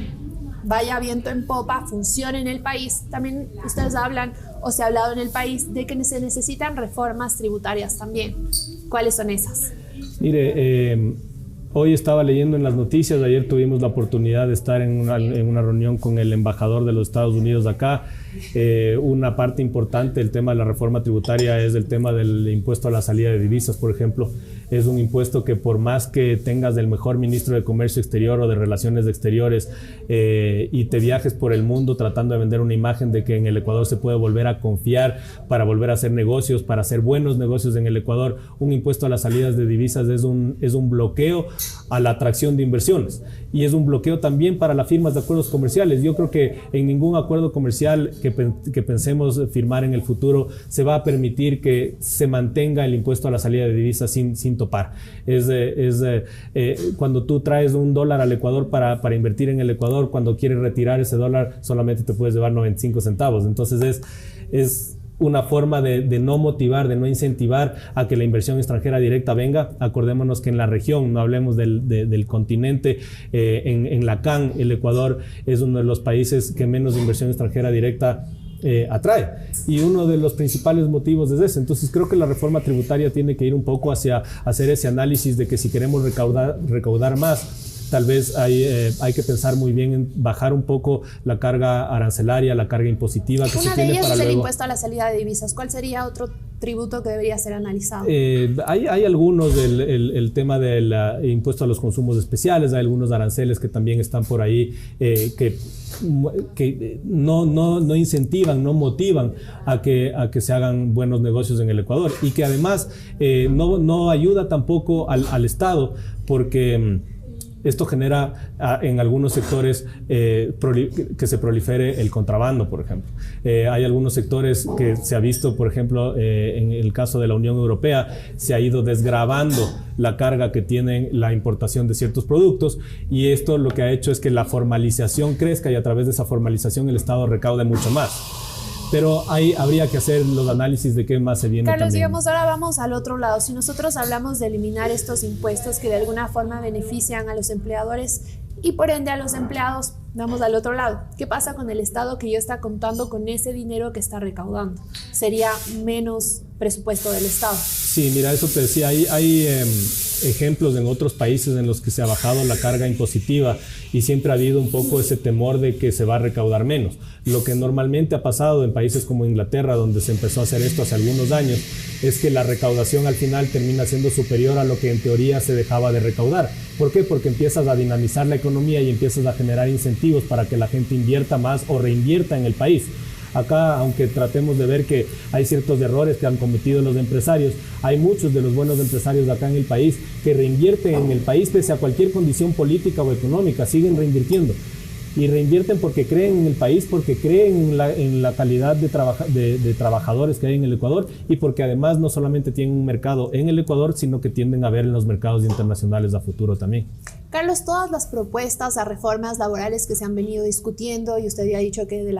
Speaker 3: vaya viento en popa, funcione en el país, también ustedes hablan o se ha hablado en el país de que se necesitan reformas tributarias también. ¿Cuáles son esas?
Speaker 4: Mire, hoy estaba leyendo en las noticias, ayer tuvimos la oportunidad de estar en una reunión con el embajador de los Estados Unidos acá. Una parte importante del tema de la reforma tributaria es el tema del impuesto a la salida de divisas, por ejemplo. Es un impuesto que, por más que tengas el mejor ministro de Comercio Exterior o de Relaciones Exteriores y te viajes por el mundo tratando de vender una imagen de que en el Ecuador se puede volver a confiar para volver a hacer negocios, para hacer buenos negocios en el Ecuador, un impuesto a las salidas de divisas es un bloqueo a la atracción de inversiones, y es un bloqueo también para las firmas de acuerdos comerciales. Yo creo que en ningún acuerdo comercial que pensemos firmar en el futuro se va a permitir que se mantenga el impuesto a la salida de divisas sin topar. Cuando tú traes $1 al Ecuador para invertir en el Ecuador, cuando quieres retirar ese dólar solamente te puedes llevar 95 centavos. Entonces es una forma de no motivar, de no incentivar a que la inversión extranjera directa venga. Acordémonos que en la región, no hablemos del continente, en la CAN, el Ecuador es uno de los países que menos inversión extranjera directa atrae, y uno de los principales motivos es ese. Entonces creo que la reforma tributaria tiene que ir un poco hacia hacer ese análisis de que si queremos recaudar más, tal vez hay que pensar muy bien en bajar un poco la carga arancelaria, la carga impositiva que se tiene para luego.
Speaker 3: Una de ellas es el impuesto a la salida de divisas. ¿Cuál sería otro tributo que debería ser analizado?
Speaker 4: Hay algunos, el tema del impuesto a los consumos especiales, hay algunos aranceles que también están por ahí que no incentivan, no motivan a que se hagan buenos negocios en el Ecuador, y que además no ayuda tampoco al Estado, porque Esto genera en algunos sectores que se prolifere el contrabando, por ejemplo. Hay algunos sectores que se ha visto, por ejemplo, en el caso de la Unión Europea, se ha ido desgravando la carga que tienen la importación de ciertos productos, y esto lo que ha hecho es que la formalización crezca, y a través de esa formalización el Estado recaude mucho más. Pero ahí habría que hacer los análisis de qué más se viene.
Speaker 3: Carlos,
Speaker 4: también.
Speaker 3: digamos, ahora vamos al otro lado. Si nosotros hablamos de eliminar estos impuestos que de alguna forma benefician a los empleadores y por ende a los empleados, vamos al otro lado. ¿Qué pasa con el Estado que ya está contando con ese dinero que está recaudando? Sería menos presupuesto del Estado.
Speaker 4: Sí, mira, eso te decía, hay ejemplos en otros países en los que se ha bajado la carga impositiva y siempre ha habido un poco ese temor de que se va a recaudar menos. Lo que normalmente ha pasado en países como Inglaterra, donde se empezó a hacer esto hace algunos años, es que la recaudación al final termina siendo superior a lo que en teoría se dejaba de recaudar. ¿Por qué? Porque empiezas a dinamizar la economía y empiezas a generar incentivos para que la gente invierta más o reinvierta en el país. Acá, aunque tratemos de ver que hay ciertos errores que han cometido los empresarios, hay muchos de los buenos empresarios de acá en el país que reinvierten en el país pese a cualquier condición política o económica, siguen reinvirtiendo. Y reinvierten porque creen en el país, porque creen en la calidad de trabajadores que hay en el Ecuador, y porque además no solamente tienen un mercado en el Ecuador, sino que tienden a ver en los mercados internacionales a futuro también.
Speaker 3: Carlos, todas las propuestas a reformas laborales que se han venido discutiendo, y usted ya ha dicho que de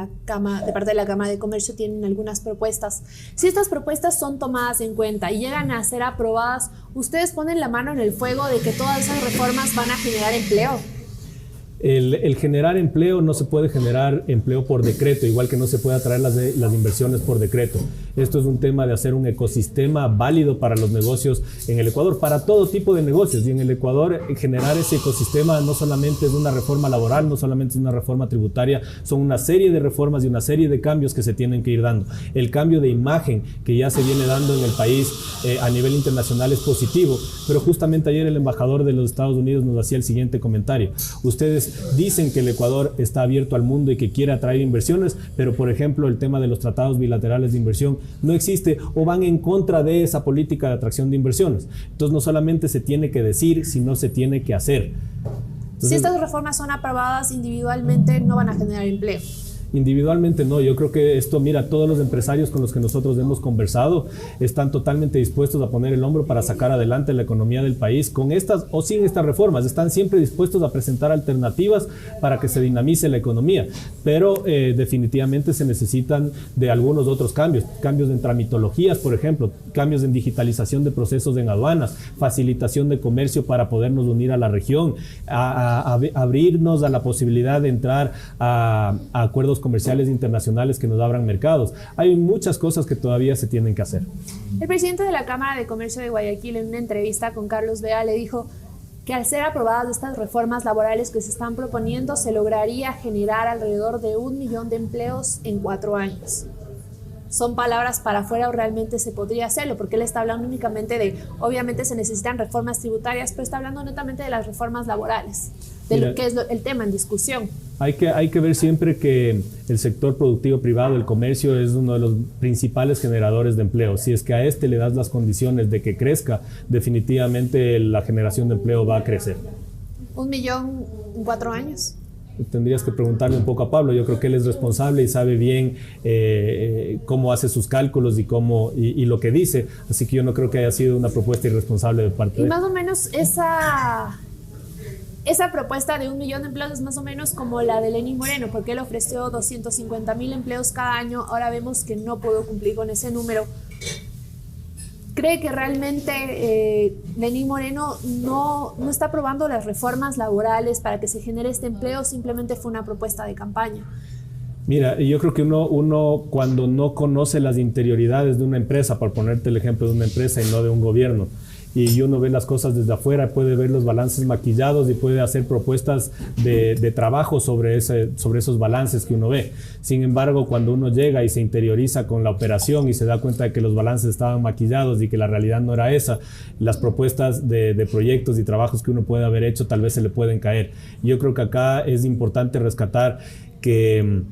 Speaker 3: parte de la Cámara de Comercio tienen algunas propuestas. Si estas propuestas son tomadas en cuenta y llegan a ser aprobadas, ¿ustedes ponen la mano en el fuego de que todas esas reformas van a generar empleo?
Speaker 4: El generar empleo no se puede generar empleo por decreto, igual que no se puede atraer las inversiones por decreto. Esto es un tema de hacer un ecosistema válido para los negocios en el Ecuador, para todo tipo de negocios. Y en el Ecuador generar ese ecosistema no solamente es una reforma laboral, no solamente es una reforma tributaria, son una serie de reformas y una serie de cambios que se tienen que ir dando. El cambio de imagen que ya se viene dando en el país a nivel internacional es positivo, pero justamente ayer el embajador de los Estados Unidos nos hacía el siguiente comentario. Ustedes dicen que el Ecuador está abierto al mundo y que quiere atraer inversiones, pero por ejemplo el tema de los tratados bilaterales de inversión no existe, o van en contra de esa política de atracción de inversiones. Entonces no solamente se tiene que decir, sino se tiene que hacer. Entonces,
Speaker 3: si estas reformas son aprobadas individualmente, no van a generar empleo.
Speaker 4: Individualmente no, yo creo que esto, mira, todos los empresarios con los que nosotros hemos conversado están totalmente dispuestos a poner el hombro para sacar adelante la economía del país con estas o sin estas reformas. Están siempre dispuestos a presentar alternativas para que se dinamice la economía, pero definitivamente se necesitan de algunos otros cambios en tramitologías, por ejemplo, cambios en digitalización de procesos en aduanas, facilitación de comercio para podernos unir a la región, abrirnos a la posibilidad de entrar a acuerdos comerciales internacionales que nos abran mercados. Hay muchas cosas que todavía se tienen que hacer.
Speaker 3: El presidente de la Cámara de Comercio de Guayaquil, en una entrevista con Carlos Vea, le dijo que al ser aprobadas estas reformas laborales que se están proponiendo, se lograría generar alrededor de 1 millón de empleos en 4 años. ¿Son palabras para afuera o realmente se podría hacerlo? Porque él está hablando únicamente de, obviamente se necesitan reformas tributarias, pero está hablando netamente de las reformas laborales, de lo que es el tema en discusión.
Speaker 4: Hay que ver siempre que el sector productivo privado, el comercio, es uno de los principales generadores de empleo. Si es que a este le das las condiciones de que crezca, definitivamente la generación de empleo va a crecer.
Speaker 3: 1 millón en 4 años.
Speaker 4: Tendrías que preguntarle un poco a Pablo. Yo creo que él es responsable y sabe bien cómo hace sus cálculos y lo que dice. Así que yo no creo que haya sido una propuesta irresponsable de parte de él.
Speaker 3: Y más o menos esa propuesta de 1 millón de empleos es más o menos como la de Lenín Moreno, porque él ofreció 250,000 empleos cada año. Ahora vemos que no pudo cumplir con ese número. ¿Cree que realmente Lenín Moreno no está aprobando las reformas laborales para que se genere este empleo? ¿Simplemente fue una propuesta de campaña?
Speaker 4: Mira, yo creo que uno cuando no conoce las interioridades de una empresa, por ponerte el ejemplo de una empresa y no de un gobierno, y uno ve las cosas desde afuera, puede ver los balances maquillados y puede hacer propuestas de trabajo sobre esos balances que uno ve. Sin embargo, cuando uno llega y se interioriza con la operación y se da cuenta de que los balances estaban maquillados y que la realidad no era esa, las propuestas de proyectos y trabajos que uno puede haber hecho tal vez se le pueden caer. Yo creo que acá es importante rescatar que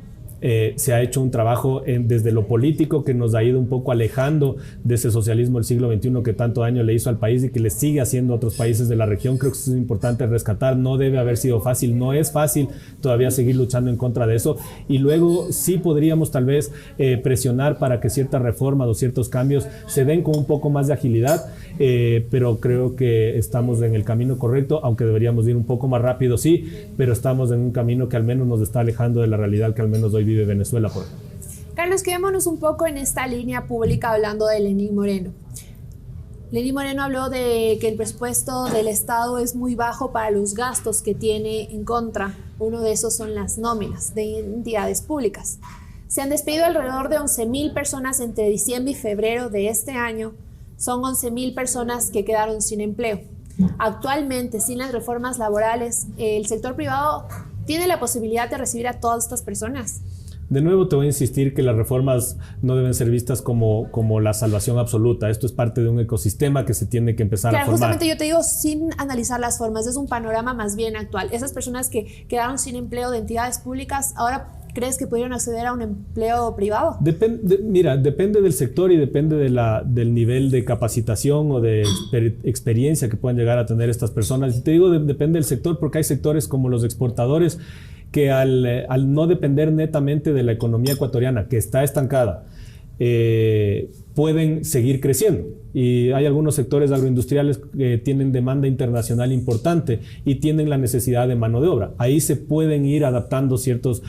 Speaker 4: se ha hecho un trabajo desde lo político que nos ha ido un poco alejando de ese socialismo del siglo XXI que tanto daño le hizo al país y que le sigue haciendo a otros países de la región. Creo que eso es importante rescatar. No debe haber sido fácil, no es fácil todavía seguir luchando en contra de eso. Y luego sí podríamos tal vez presionar para que ciertas reformas o ciertos cambios se den con un poco más de agilidad, pero creo que estamos en el camino correcto, aunque deberíamos ir un poco más rápido, sí, pero estamos en un camino que al menos nos está alejando de la realidad que al menos hoy vive Venezuela, por ejemplo.
Speaker 3: Carlos, quedémonos un poco en esta línea pública hablando de Lenín Moreno. Lenín Moreno habló de que el presupuesto del Estado es muy bajo para los gastos que tiene en contra. Uno de esos son las nóminas de entidades públicas. Se han despedido alrededor de 11.000 personas entre diciembre y febrero de este año. Son 11.000 personas que quedaron sin empleo. Actualmente, sin las reformas laborales, el sector privado tiene la posibilidad de recibir a todas estas personas.
Speaker 4: De nuevo te voy a insistir que las reformas no deben ser vistas como la salvación absoluta. Esto es parte de un ecosistema que se tiene que empezar a formar.
Speaker 3: Justamente yo te digo, sin analizar las formas, es un panorama más bien actual. Esas personas que quedaron sin empleo de entidades públicas, ahora ¿crees que pudieron acceder a un empleo privado?
Speaker 4: Mira, depende del sector y depende del nivel de capacitación o de experiencia que puedan llegar a tener estas personas. Y te digo, depende del sector porque hay sectores como los exportadores que al no depender netamente de la economía ecuatoriana, que está estancada, pueden seguir creciendo. Y hay algunos sectores agroindustriales que tienen demanda internacional importante y tienen la necesidad de mano de obra. Ahí se pueden ir adaptando ciertos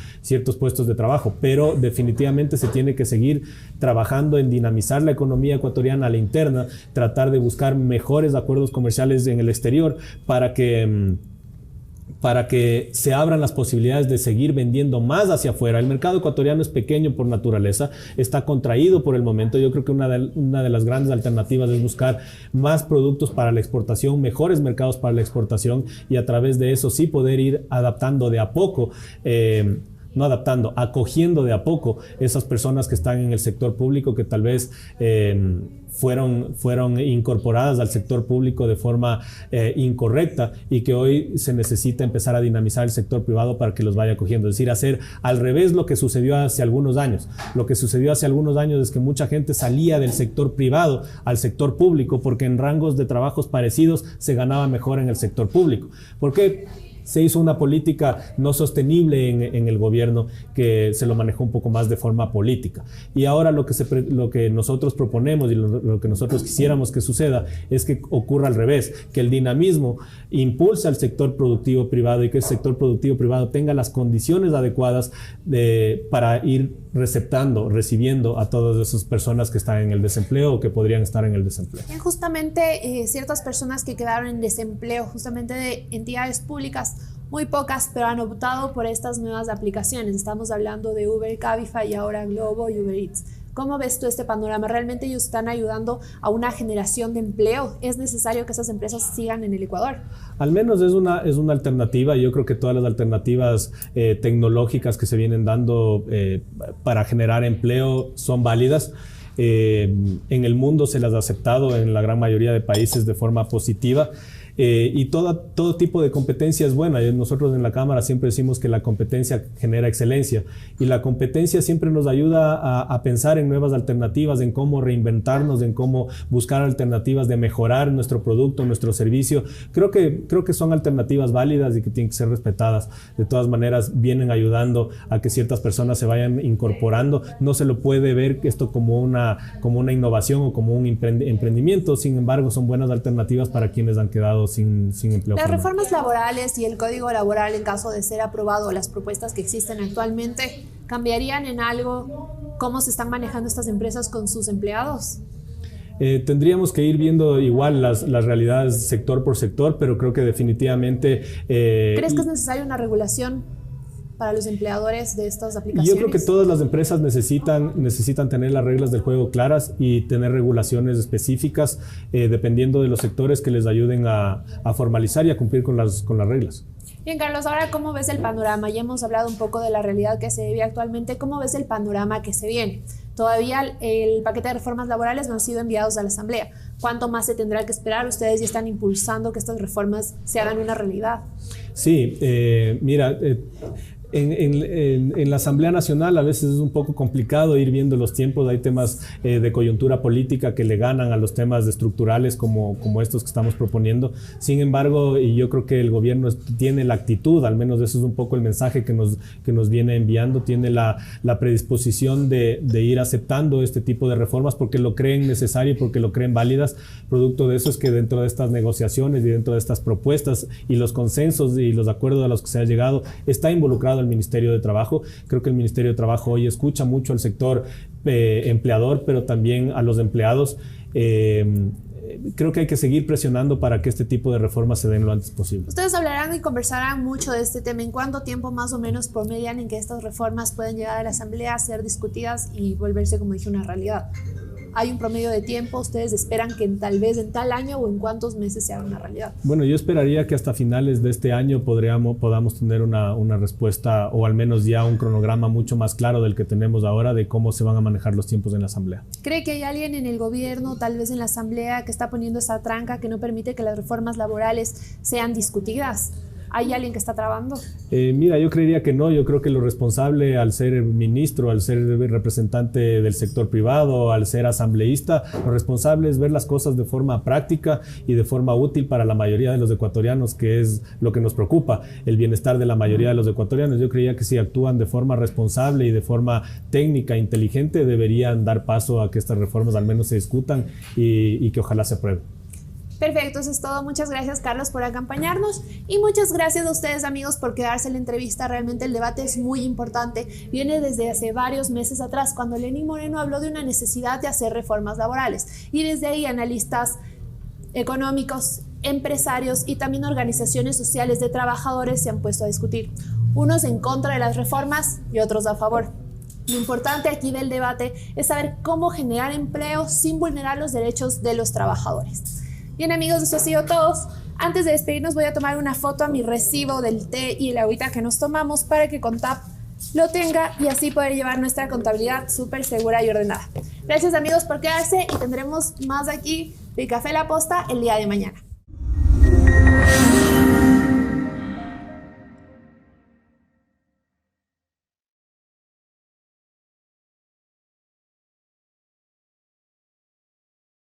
Speaker 4: puestos de trabajo, pero definitivamente se tiene que seguir trabajando en dinamizar la economía ecuatoriana a la interna, tratar de buscar mejores acuerdos comerciales en el exterior para que se abran las posibilidades de seguir vendiendo más hacia afuera. El mercado ecuatoriano es pequeño por naturaleza, está contraído por el momento. Yo creo que una de las grandes alternativas es buscar más productos para la exportación, mejores mercados para la exportación y a través de eso sí poder ir adaptando de a poco, no adaptando, acogiendo de a poco esas personas que están en el sector público que tal vez fueron incorporadas al sector público de forma incorrecta y que hoy se necesita empezar a dinamizar el sector privado para que los vaya acogiendo. Es decir, hacer al revés lo que sucedió hace algunos años. Lo que sucedió hace algunos años es que mucha gente salía del sector privado al sector público porque en rangos de trabajos parecidos se ganaba mejor en el sector público. ¿Por qué? Se hizo una política no sostenible en el gobierno que se lo manejó un poco más de forma política. Y ahora lo que nosotros proponemos y lo que nosotros quisiéramos que suceda es que ocurra al revés, que el dinamismo impulse al sector productivo privado y que el sector productivo privado tenga las condiciones adecuadas para ir recibiendo a todas esas personas que están en el desempleo o que podrían estar en el desempleo.
Speaker 3: Y justamente ciertas personas que quedaron en desempleo, justamente de entidades públicas, muy pocas, pero han optado por estas nuevas aplicaciones. Estamos hablando de Uber, Cabify y ahora Globo y Uber Eats. ¿Cómo ves tú este panorama? ¿Realmente ellos están ayudando a una generación de empleo? ¿Es necesario que esas empresas sigan en el Ecuador?
Speaker 4: Al menos es una alternativa. Yo creo que todas las alternativas tecnológicas que se vienen dando para generar empleo son válidas. En el mundo se las ha aceptado en la gran mayoría de países de forma positiva. Y todo tipo de competencia es buena. Nosotros en la Cámara siempre decimos que la competencia genera excelencia y la competencia siempre nos ayuda a pensar en nuevas alternativas, en cómo reinventarnos, en cómo buscar alternativas de mejorar nuestro producto, nuestro servicio. Creo que son alternativas válidas y que tienen que ser respetadas. De todas maneras, vienen ayudando a que ciertas personas se vayan incorporando. No se lo puede ver esto como una innovación o como un emprendimiento. Sin embargo, son buenas alternativas para quienes han quedado sin empleo.
Speaker 3: Las reformas laborales y el código laboral, en caso de ser aprobado, las propuestas que existen actualmente, ¿cambiarían en algo cómo se están manejando estas empresas con sus empleados?
Speaker 4: Tendríamos que ir viendo igual las realidades sector por sector, pero creo que definitivamente...
Speaker 3: ¿Crees que es necesaria una regulación para los empleadores de estas aplicaciones?
Speaker 4: Yo creo que todas las empresas necesitan tener las reglas del juego claras y tener regulaciones específicas dependiendo de los sectores que les ayuden a formalizar y a cumplir con las reglas.
Speaker 3: Bien, Carlos, ahora ¿cómo ves el panorama? Ya hemos hablado un poco de la realidad que se vive actualmente. ¿Cómo ves el panorama que se viene? Todavía el paquete de reformas laborales no han sido enviados a la Asamblea. ¿Cuánto más se tendrá que esperar? Ustedes ya están impulsando que estas reformas se hagan una realidad.
Speaker 4: Sí, mira... En la Asamblea Nacional a veces es un poco complicado ir viendo los tiempos. Hay temas de coyuntura política que le ganan a los temas estructurales como estos que estamos proponiendo. Sin embargo, y yo creo que el gobierno tiene la actitud, al menos eso es un poco el mensaje que nos viene enviando, tiene la predisposición de ir aceptando este tipo de reformas porque lo creen necesario y porque lo creen válidas. Producto de eso es que dentro de estas negociaciones y dentro de estas propuestas y los consensos y los acuerdos a los que se ha llegado está involucrado el Ministerio de Trabajo. Creo que el Ministerio de Trabajo hoy escucha mucho al sector empleador, pero también a los empleados. Creo que hay que seguir presionando para que este tipo de reformas se den lo antes posible.
Speaker 3: Ustedes hablarán y conversarán mucho de este tema. ¿En cuánto tiempo más o menos promedian en que estas reformas pueden llegar a la Asamblea a ser discutidas y volverse, como dije, una realidad? ¿Hay un promedio de tiempo? ¿Ustedes esperan que tal vez en tal año o en cuántos meses sea una realidad?
Speaker 4: Bueno, yo esperaría que hasta finales de este año podamos tener una respuesta o al menos ya un cronograma mucho más claro del que tenemos ahora de cómo se van a manejar los tiempos en la Asamblea.
Speaker 3: ¿Cree que hay alguien en el gobierno, tal vez en la Asamblea, que está poniendo esa tranca que no permite que las reformas laborales sean discutidas? ¿Hay alguien que está trabando?
Speaker 4: Mira, yo creería que no. Yo creo que lo responsable, al ser ministro, al ser representante del sector privado, al ser asambleísta, lo responsable es ver las cosas de forma práctica y de forma útil para la mayoría de los ecuatorianos, que es lo que nos preocupa, el bienestar de la mayoría de los ecuatorianos. Yo creía que si actúan de forma responsable y de forma técnica, inteligente, deberían dar paso a que estas reformas al menos se discutan y que ojalá se aprueben.
Speaker 3: Perfecto, eso es todo. Muchas gracias, Carlos, por acompañarnos y muchas gracias a ustedes, amigos, por quedarse en la entrevista. Realmente el debate es muy importante. Viene desde hace varios meses atrás, cuando Lenín Moreno habló de una necesidad de hacer reformas laborales, y desde ahí analistas económicos, empresarios y también organizaciones sociales de trabajadores se han puesto a discutir, unos en contra de las reformas y otros a favor. Lo importante aquí del debate es saber cómo generar empleo sin vulnerar los derechos de los trabajadores. Bien, amigos, eso ha sido todo. Antes de despedirnos voy a tomar una foto a mi recibo del té y el agüita que nos tomamos para que Contap lo tenga y así poder llevar nuestra contabilidad súper segura y ordenada. Gracias, amigos, por quedarse y tendremos más aquí de Café La Posta el día de mañana.